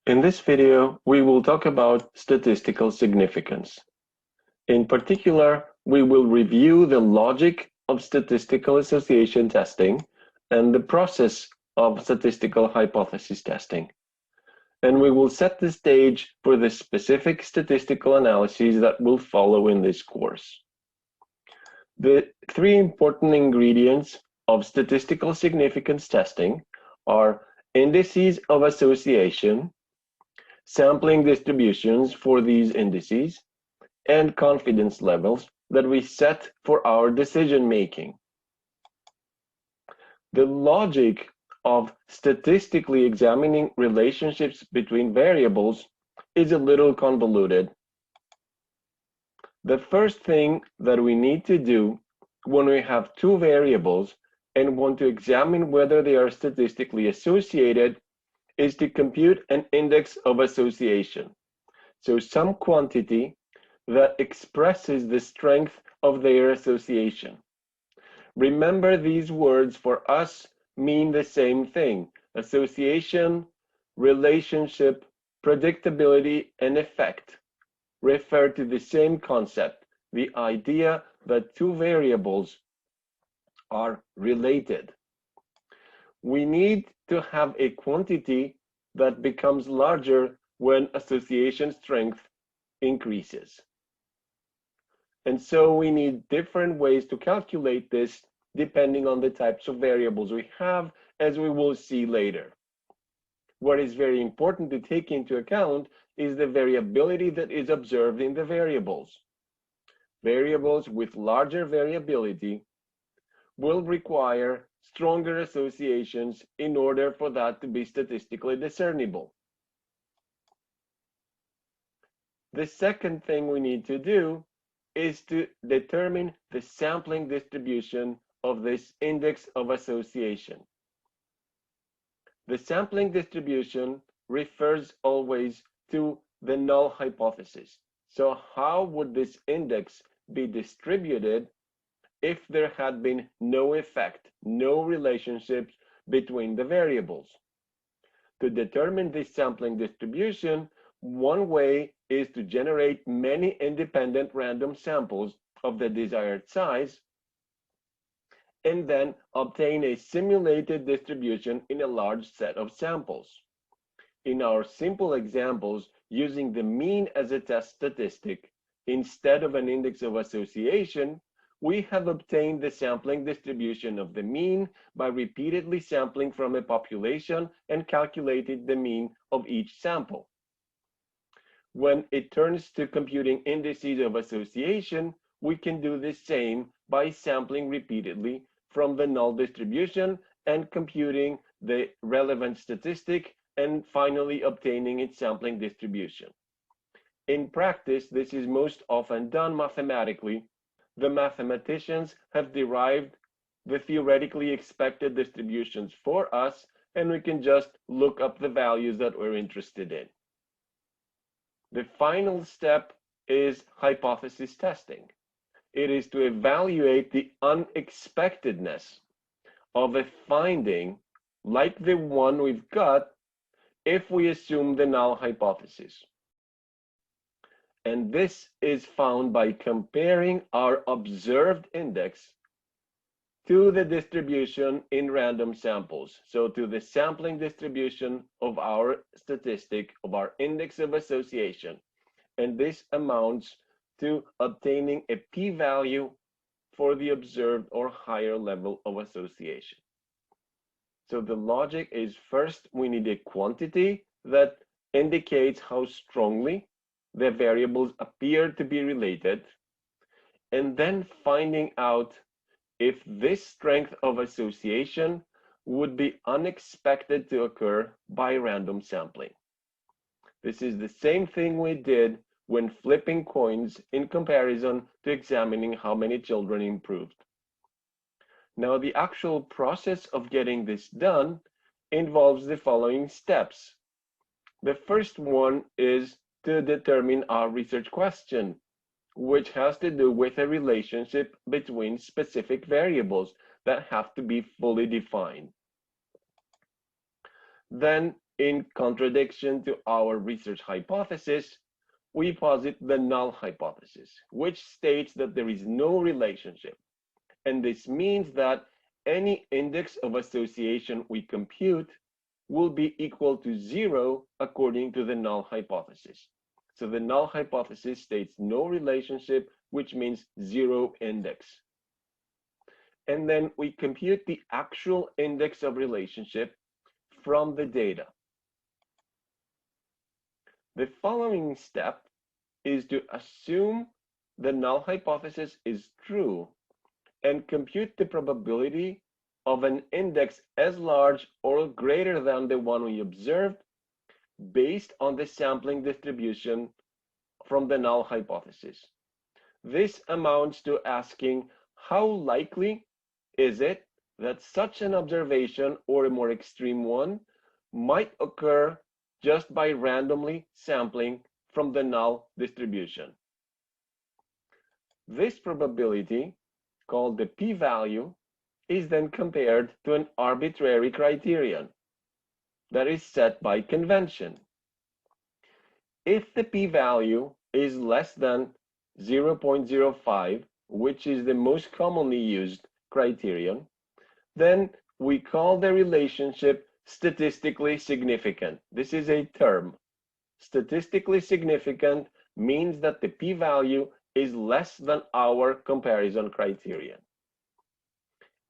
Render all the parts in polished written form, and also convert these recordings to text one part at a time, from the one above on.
In this video, we will talk about statistical significance. In particular, we will review the logic of statistical association testing and the process of statistical hypothesis testing. And we will set the stage for the specific statistical analyses that will follow in this course. The three important ingredients of statistical significance testing are indices of association, sampling distributions for these indices, and confidence levels that we set for our decision making. The logic of statistically examining relationships between variables is a little convoluted. The first thing that we need to do when we have two variables and want to examine whether they are statistically associated is to compute an index of association. So some quantity that expresses the strength of their association. Remember, these words for us mean the same thing. Association, relationship, predictability, and effect refer to the same concept, the idea that two variables are related. We need to have a quantity that becomes larger when association strength increases. And so we need different ways to calculate this depending on the types of variables we have, as we will see later. What is very important to take into account is the variability that is observed in the variables. Variables with larger variability will require stronger associations in order for that to be statistically discernible. The second thing we need to do is to determine the sampling distribution of this index of association. The sampling distribution refers always to the null hypothesis. So how would this index be distributed if there had been no effect, no relationships between the variables? To determine this sampling distribution, one way is to generate many independent random samples of the desired size and then obtain a simulated distribution in a large set of samples. In our simple examples, using the mean as a test statistic instead of an index of association, we have obtained the sampling distribution of the mean by repeatedly sampling from a population and calculated the mean of each sample. When it turns to computing indices of association, we can do the same by sampling repeatedly from the null distribution and computing the relevant statistic and finally obtaining its sampling distribution. In practice, this is most often done mathematically. The mathematicians have derived the theoretically expected distributions for us, and we can just look up the values that we're interested in. The final step is hypothesis testing. It is to evaluate the unexpectedness of a finding like the one we've got if we assume the null hypothesis. And this is found by comparing our observed index to the distribution in random samples. So to the sampling distribution of our statistic, of our index of association. And this amounts to obtaining a p-value for the observed or higher level of association. So the logic is, first, we need a quantity that indicates how strongly the variables appear to be related, and then finding out if this strength of association would be unexpected to occur by random sampling. This is the same thing we did when flipping coins in comparison to examining how many children improved. Now, the actual process of getting this done involves the following steps. The first one is to determine our research question, which has to do with a relationship between specific variables that have to be fully defined. Then in contradiction to our research hypothesis, we posit the null hypothesis, which states that there is no relationship. And this means that any index of association we compute will be equal to 0 according to the null hypothesis. So the null hypothesis states no relationship, which means 0 index. And then we compute the actual index of relationship from the data. The following step is to assume the null hypothesis is true and compute the probability of an index as large or greater than the one we observed based on the sampling distribution from the null hypothesis. This amounts to asking how likely is it that such an observation, or a more extreme one, might occur just by randomly sampling from the null distribution. This probability, called the p-value, is then compared to an arbitrary criterion that is set by convention. If the p-value is less than 0.05, which is the most commonly used criterion, then we call the relationship statistically significant. This is a term. Statistically significant means that the p-value is less than our comparison criterion.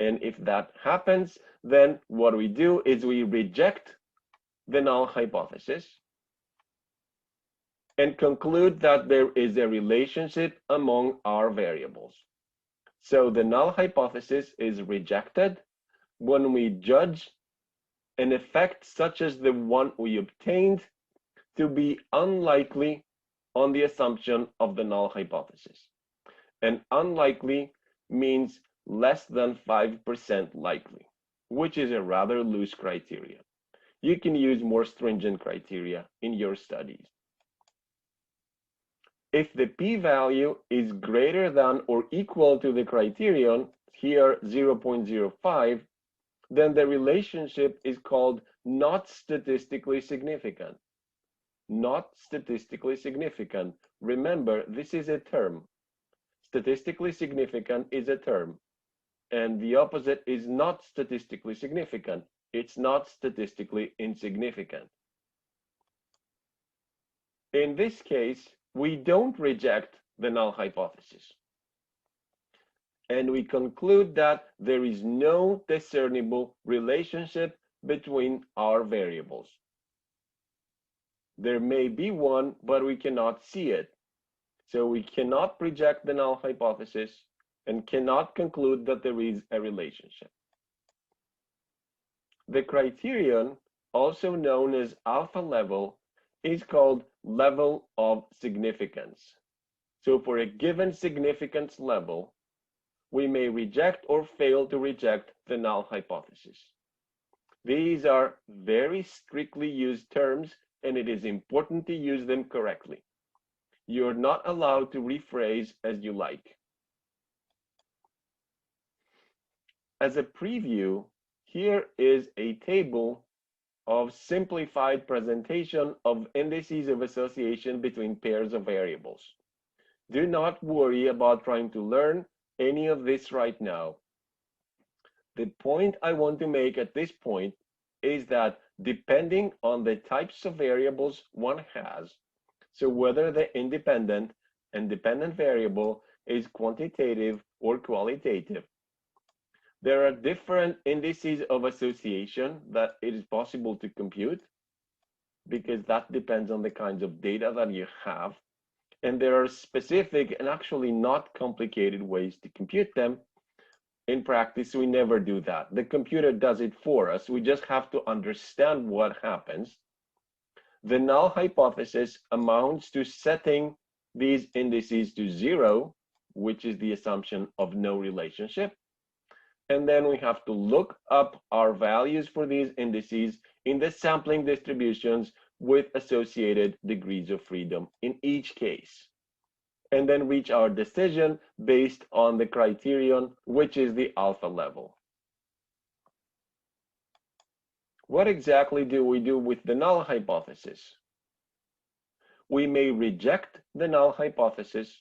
And if that happens, then what we do is we reject the null hypothesis and conclude that there is a relationship among our variables. So the null hypothesis is rejected when we judge an effect such as the one we obtained to be unlikely on the assumption of the null hypothesis. And unlikely means less than 5% likely, which is a rather loose criteria. You can use more stringent criteria in your studies. If the p-value is greater than or equal to the criterion, here 0.05, then the relationship is called not statistically significant. Not statistically significant. Remember, this is a term. Statistically significant is a term, and the opposite is not statistically significant. It's not statistically insignificant. In this case, we don't reject the null hypothesis, and we conclude that there is no discernible relationship between our variables. There may be one, but we cannot see it. So we cannot reject the null hypothesis and cannot conclude that there is a relationship. The criterion, also known as alpha level, is called level of significance. So for a given significance level, we may reject or fail to reject the null hypothesis. These are very strictly used terms, and it is important to use them correctly. You're not allowed to rephrase as you like. As a preview, here is a table of simplified presentation of indices of association between pairs of variables. Do not worry about trying to learn any of this right now. The point I want to make at this point is that depending on the types of variables one has, so whether the independent and dependent variable is quantitative or qualitative, there are different indices of association that it is possible to compute, because that depends on the kinds of data that you have. And there are specific and actually not complicated ways to compute them. In practice, we never do that. The computer does it for us. We just have to understand what happens. The null hypothesis amounts to setting these indices to 0, which is the assumption of no relationship. And then we have to look up our values for these indices in the sampling distributions with associated degrees of freedom in each case, and then reach our decision based on the criterion, which is the alpha level. What exactly do we do with the null hypothesis? We may reject the null hypothesis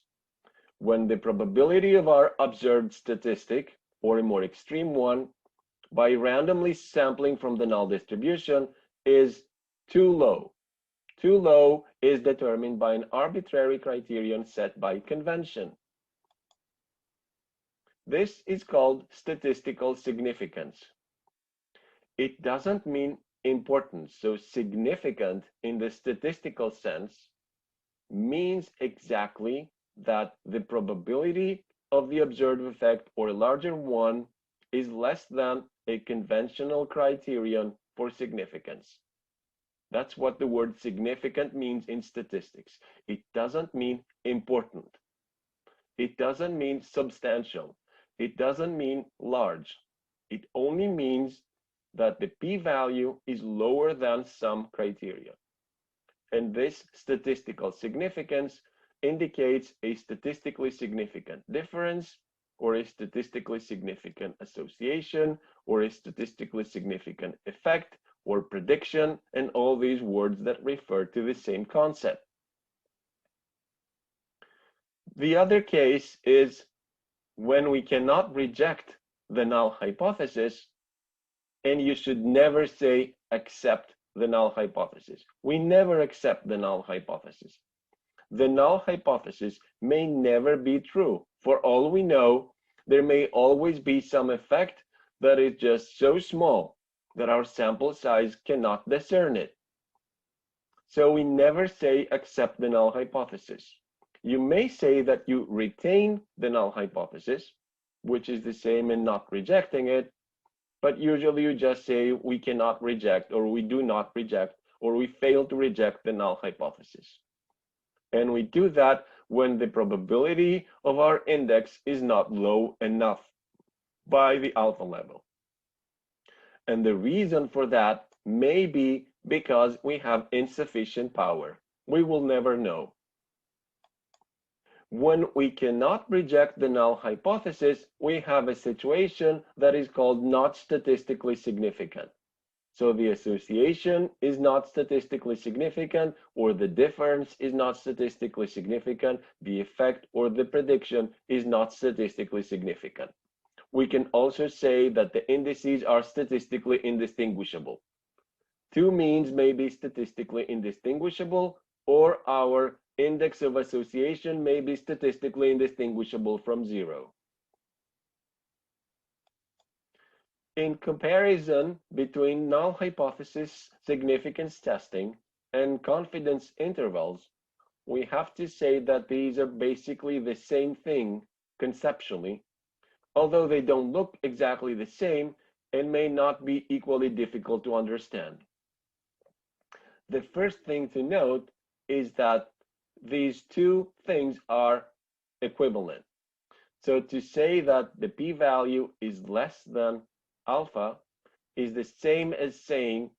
when the probability of our observed statistic, or a more extreme one, by randomly sampling from the null distribution is too low. Too low is determined by an arbitrary criterion set by convention. This is called statistical significance. It doesn't mean importance, so significant in the statistical sense means exactly that the probability of the observed effect or a larger one is less than a conventional criterion for significance. That's what the word significant means in statistics. It doesn't mean important. It doesn't mean substantial. It doesn't mean large. It only means that the p-value is lower than some criteria. And this statistical significance indicates a statistically significant difference, or a statistically significant association, or a statistically significant effect, or prediction, and all these words that refer to the same concept. The other case is when we cannot reject the null hypothesis, and you should never say accept the null hypothesis. We never accept the null hypothesis. The null hypothesis may never be true. For all we know, there may always be some effect that is just so small that our sample size cannot discern it. So we never say accept the null hypothesis. You may say that you retain the null hypothesis, which is the same in not rejecting it, but usually you just say we cannot reject, or we do not reject, or we fail to reject the null hypothesis. And we do that when the probability of our index is not low enough by the alpha level. And the reason for that may be because we have insufficient power. We will never know. When we cannot reject the null hypothesis, we have a situation that is called not statistically significant. So the association is not statistically significant, or the difference is not statistically significant, the effect or the prediction is not statistically significant. We can also say that the indices are statistically indistinguishable. Two means may be statistically indistinguishable, or our index of association may be statistically indistinguishable from zero. In comparison between null hypothesis significance testing and confidence intervals, we have to say that these are basically the same thing conceptually, although they don't look exactly the same and may not be equally difficult to understand. The first thing to note is that these two things are equivalent. So to say that the p-value is less than alpha is the same as saying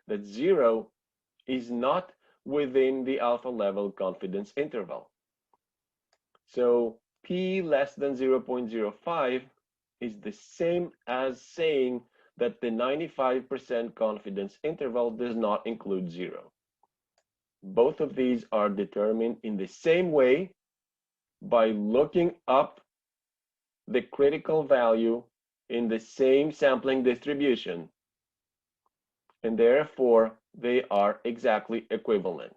that 0 is not within the alpha level confidence interval. So p less than 0.05 is the same as saying that the 95% confidence interval does not include 0. Both of these are determined in the same way by looking up the critical value in the same sampling distribution, and therefore they are exactly equivalent.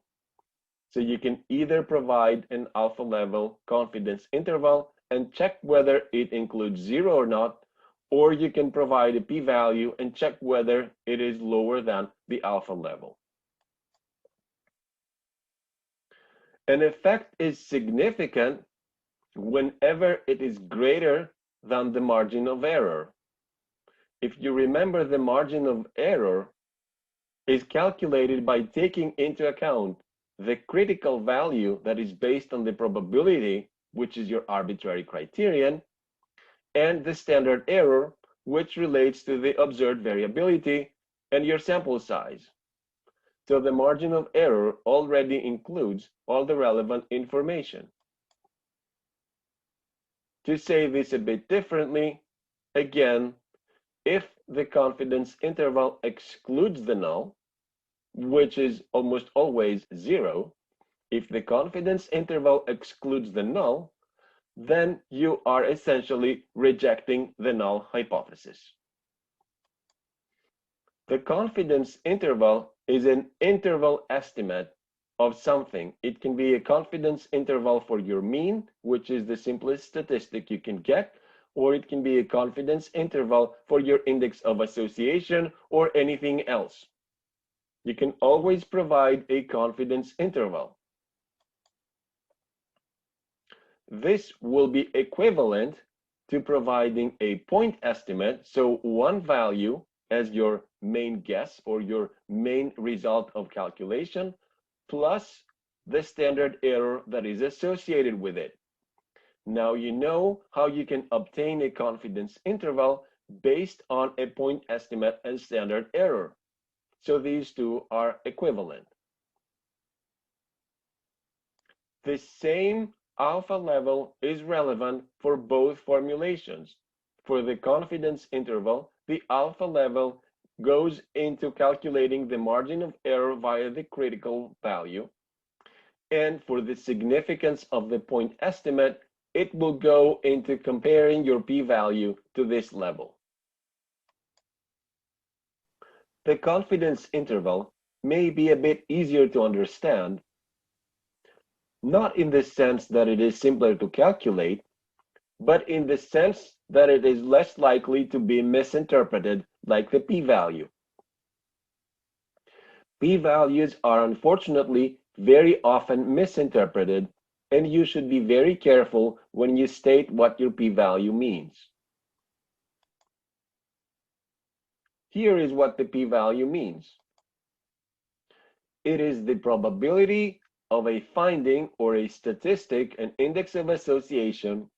So you can either provide an alpha level confidence interval and check whether it includes 0 or not, or you can provide a p-value and check whether it is lower than the alpha level. An effect is significant whenever it is greater than the margin of error. If you remember, the margin of error is calculated by taking into account the critical value that is based on the probability, which is your arbitrary criterion, and the standard error, which relates to the observed variability and your sample size. So the margin of error already includes all the relevant information. To say this a bit differently, again, if the confidence interval excludes the null, which is almost always 0, if the confidence interval excludes the null, then you are essentially rejecting the null hypothesis. The confidence interval is an interval estimate of something. It can be a confidence interval for your mean, which is the simplest statistic you can get, or it can be a confidence interval for your index of association or anything else. You can always provide a confidence interval. This will be equivalent to providing a point estimate, so one value as your main guess or your main result of calculation, plus the standard error that is associated with it. Now you know how you can obtain a confidence interval based on a point estimate and standard error. So these two are equivalent. The same alpha level is relevant for both formulations. For the confidence interval, the alpha level goes into calculating the margin of error via the critical value. And for the significance of the point estimate, it will go into comparing your p-value to this level. The confidence interval may be a bit easier to understand, not in the sense that it is simpler to calculate, but in the sense that it is less likely to be misinterpreted like the p-value. P-values are unfortunately very often misinterpreted, and you should be very careful when you state what your p-value means. Here is what the p-value means. It is the probability of a finding or a statistic, an index of association,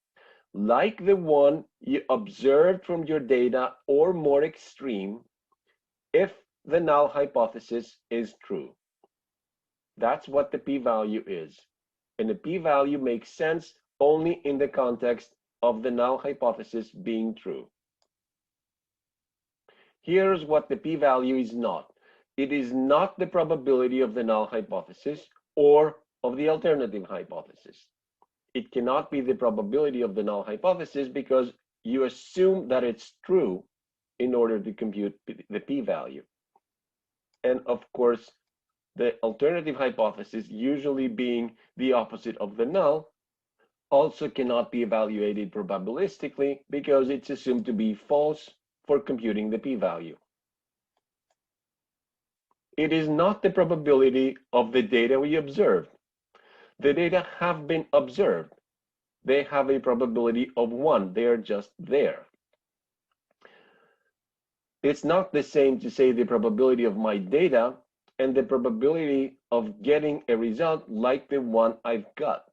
like the one you observed from your data or more extreme, if the null hypothesis is true. That's what the p-value is. And the p-value makes sense only in the context of the null hypothesis being true. Here's what the p-value is not. It is not the probability of the null hypothesis or of the alternative hypothesis. It cannot be the probability of the null hypothesis because you assume that it's true in order to compute the p-value. And of course, the alternative hypothesis, usually being the opposite of the null, also cannot be evaluated probabilistically because it's assumed to be false for computing the p-value. It is not the probability of the data we observed. The data have been observed. They have a probability of 1. They are just there. It's not the same to say the probability of my data and the probability of getting a result like the one I've got.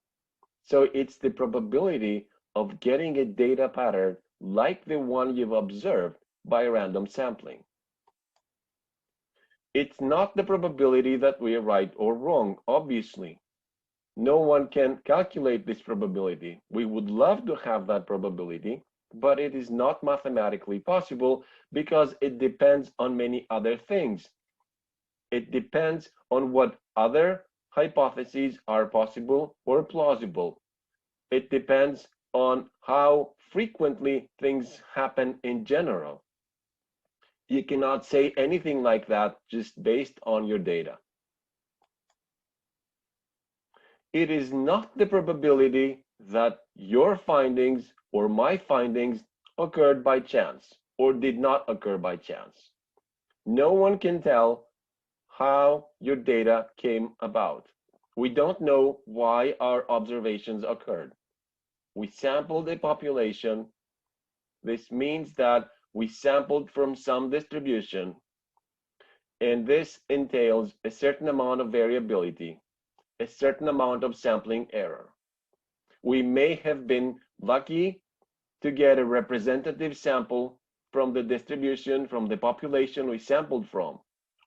So it's the probability of getting a data pattern like the one you've observed by random sampling. It's not the probability that we are right or wrong, obviously. No one can calculate this probability. We would love to have that probability, but it is not mathematically possible because it depends on many other things. It depends on what other hypotheses are possible or plausible. It depends on how frequently things happen in general. You cannot say anything like that just based on your data. It is not the probability that your findings or my findings occurred by chance or did not occur by chance. No one can tell how your data came about. We don't know why our observations occurred. We sampled a population. This means that we sampled from some distribution, and this entails a certain amount of variability, a certain amount of sampling error. We may have been lucky to get a representative sample from the distribution, from the population we sampled from,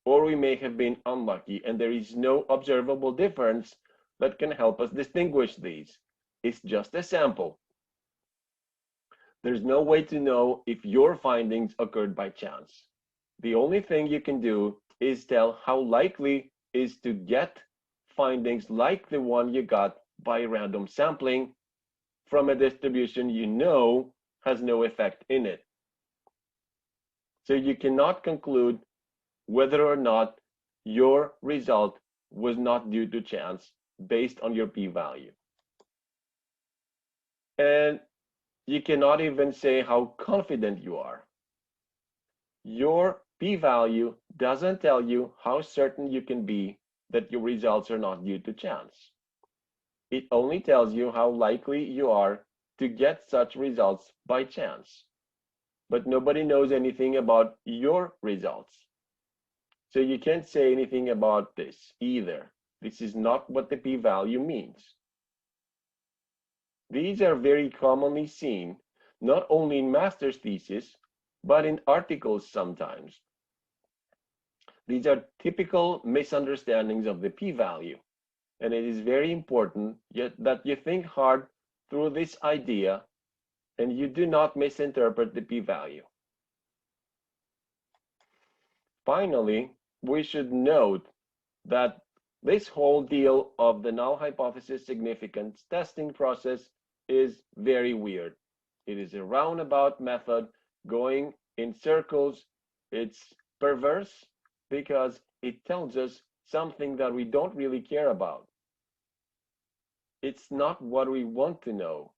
or we may have been unlucky, and there is no observable difference that can help us distinguish these. It's just a sample. There's no way to know if your findings occurred by chance. The only thing you can do is tell how likely is to get findings like the one you got by random sampling from a distribution you know has no effect in it. So you cannot conclude whether or not your result was not due to chance based on your p-value. And you cannot even say how confident you are. Your p-value doesn't tell you how certain you can be that your results are not due to chance. It only tells you how likely you are to get such results by chance. But nobody knows anything about your results. So you can't say anything about this either. This is not what the p-value means. These are very commonly seen, not only in master's thesis, but in articles sometimes. These are typical misunderstandings of the p-value, and it is very important that you think hard through this idea and you do not misinterpret the p-value. Finally, we should note that this whole deal of the null hypothesis significance testing process is very weird. It is a roundabout method going in circles. It's perverse because it tells us something that we don't really care about. It's not what we want to know.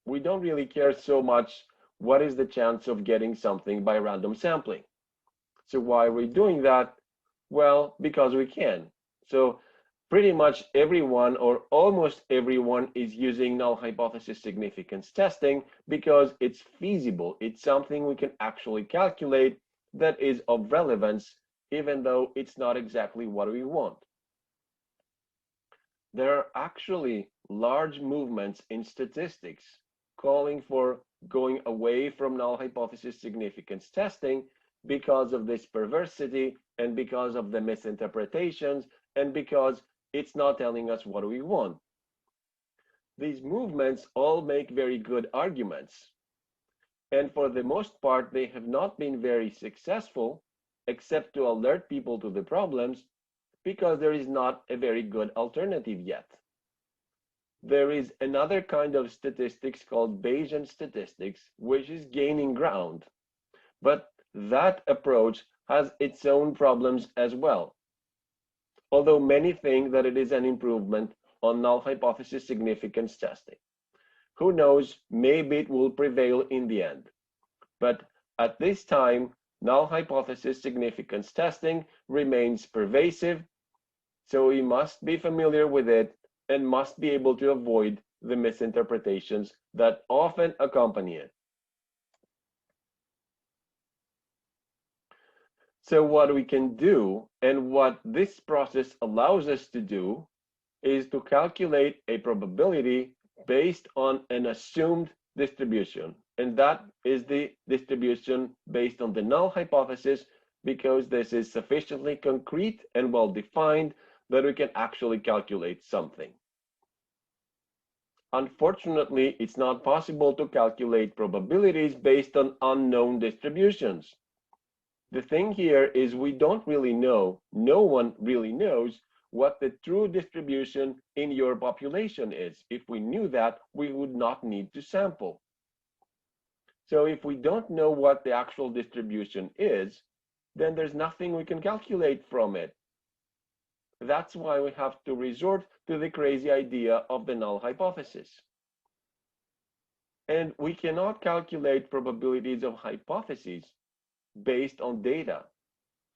We don't really care so much what is the chance of getting something by random sampling. So why are we doing that? Well, because we can. So pretty much everyone or almost everyone is using null hypothesis significance testing because it's feasible. It's something we can actually calculate that is of relevance, even though it's not exactly what we want. There are actually large movements in statistics calling for going away from null hypothesis significance testing because of this perversity and because of the misinterpretations and because it's not telling us what we want. These movements all make very good arguments. And for the most part, they have not been very successful, except to alert people to the problems, because there is not a very good alternative yet. There is another kind of statistics called Bayesian statistics, which is gaining ground. But that approach has its own problems as well. Although many think that it is an improvement on null hypothesis significance testing. Who knows, maybe it will prevail in the end. But at this time, null hypothesis significance testing remains pervasive, so we must be familiar with it and must be able to avoid the misinterpretations that often accompany it. So what we can do, and what this process allows us to do, is to calculate a probability based on an assumed distribution. And that is the distribution based on the null hypothesis, because this is sufficiently concrete and well-defined that we can actually calculate something. Unfortunately, it's not possible to calculate probabilities based on unknown distributions. The thing here is we don't really know, no one really knows what the true distribution in your population is. If we knew that, we would not need to sample. So if we don't know what the actual distribution is, then there's nothing we can calculate from it. That's why we have to resort to the crazy idea of the null hypothesis. And we cannot calculate probabilities of hypotheses based on data.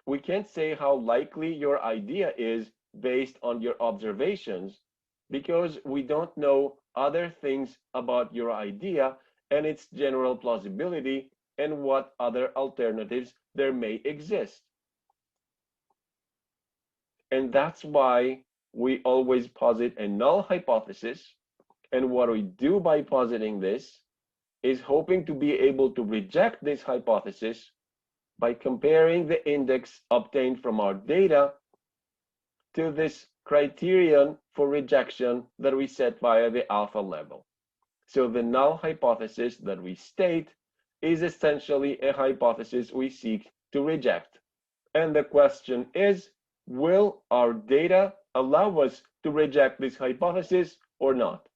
We can't say how likely your idea is based on your observations because we don't know other things about your idea and its general plausibility and what other alternatives there may exist. And that's why we always posit a null hypothesis. And what we do by positing this is hoping to be able to reject this hypothesis by comparing the index obtained from our data to this criterion for rejection that we set via the alpha level. So the null hypothesis that we state is essentially a hypothesis we seek to reject. And the question is, will our data allow us to reject this hypothesis or not?